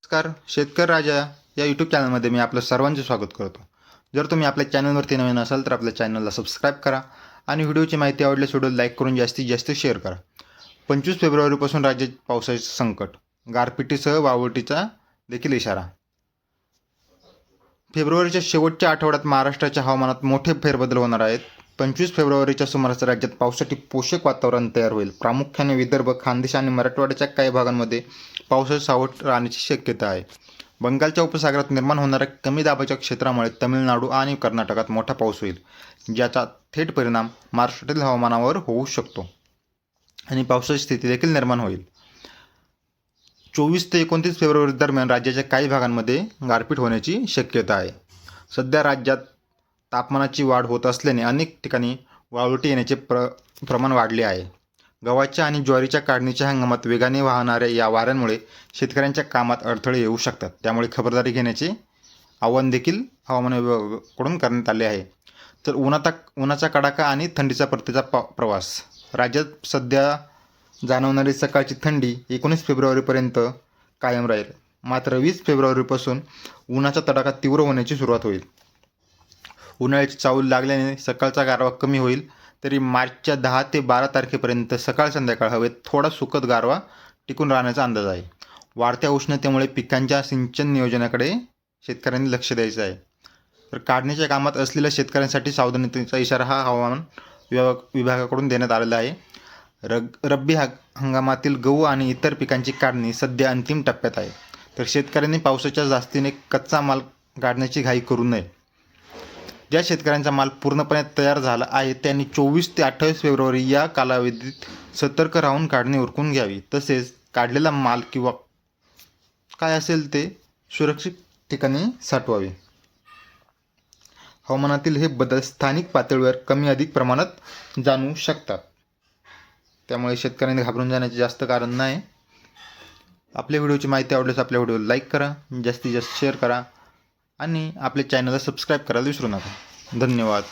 नमस्कार. शेतकरी राजा या यूट्यूब चॅनलमध्ये मी आपलं सर्वांचे स्वागत करतो. जर तुम्ही आपल्या चॅनलवरती नवीन असाल तर आपल्या चॅनलला सबस्क्राईब करा आणि व्हिडिओची माहिती आवडल्यास व्हिडिओ लाईक करून जास्तीत जास्त शेअर करा. 25 फेब्रुवारीपासून राज्यात पावसाचे संकट, गारपिटीसह वावटीचा देखील इशारा. फेब्रुवारीच्या शेवटच्या आठवड्यात महाराष्ट्राच्या हवामानात मोठे फेरबदल होणार आहेत. 25 फेब्रुवारीच्या सुमारास राज्यात पावसासाठी पोषक वातावरण तयार होईल. प्रामुख्याने विदर्भ, खानदेश आणि मराठवाड्याच्या काही भागांमध्ये पावसाचे सावट राहण्याची शक्यता आहे. बंगालच्या उपसागरात निर्माण होणाऱ्या कमी दाबाच्या क्षेत्रामुळे तामिळनाडू आणि कर्नाटकात मोठा पाऊस होईल, ज्याचा थेट परिणाम महाराष्ट्रातील हवामानावर होऊ शकतो आणि पावसाची स्थिती देखील निर्माण होईल. 24 ते 29 फेब्रुवारी दरम्यान राज्याच्या काही भागांमध्ये गारपीट होण्याची शक्यता आहे. सध्या राज्यात तापमानाची वाढ होत असल्याने अनेक ठिकाणी वाळवंटी येण्याचे प्रमाण वाढले आहे. गव्हाच्या आणि ज्वारीच्या काढणीच्या हंगामात वेगाने वाहणाऱ्या या वाऱ्यांमुळे शेतकऱ्यांच्या कामात अडथळे येऊ शकतात. त्यामुळे खबरदारी घेण्याचे आवाहन देखील हवामान विभागाकडून करण्यात आले आहे. तर उन्हाचा कडाका आणि थंडीचा परतीचा प्रवास. राज्यात सध्या जाणवणारी सकाळची थंडी 19 फेब्रुवारीपर्यंत कायम राहील. मात्र 20 फेब्रुवारीपासून उन्हाचा तडाखा तीव्र होण्याची सुरुवात होईल. उन्हाळ्याची चाहूल लागल्याने सकाळचा गारवा कमी होईल. तरी मार्चच्या 10 ते 12 तारखेपर्यंत सकाळ संध्याकाळ हवेत थोडा सुखद गारवा टिकून राहण्याचा अंदाज आहे. वाढत्या उष्णतेमुळे पिकांच्या सिंचन नियोजनाकडे शेतकऱ्यांनी लक्ष द्यायचं आहे. तर काढणीच्या कामात असलेल्या शेतकऱ्यांसाठी सावधानतेचा इशारा हा हवामान विभागाकडून देण्यात आलेला आहे. रब्बी हंगामातील गहू आणि इतर पिकांची काढणी सध्या अंतिम टप्प्यात आहे. तर शेतकऱ्यांनी पावसाच्या जास्तीने कच्चा माल काढण्याची घाई करू नये. ज्या शेतकऱ्यांचा माल पूर्णपणे तयार झाला आहे त्यांनी 24 ते 28 फेब्रुवारी या कालावधीत सतर्क राहून काढणी उरकून घ्यावी. तसेच काढलेला माल किंवा काय असेल ते सुरक्षित ठिकाणी साठवावे. हवामानातील हे बदल स्थानिक पातळीवर कमी अधिक प्रमाणात जाणवू शकतात. त्यामुळे शेतकऱ्यांनी घाबरून जाण्याचे जास्त कारण नाही. आपल्या व्हिडिओची माहिती आवडल्यास आपल्या व्हिडिओला लाईक करा, जास्तीत जास्त शेअर करा आणि आपल्या चॅनलला सबस्क्राईब करायला विसरू नका. धन्यवाद.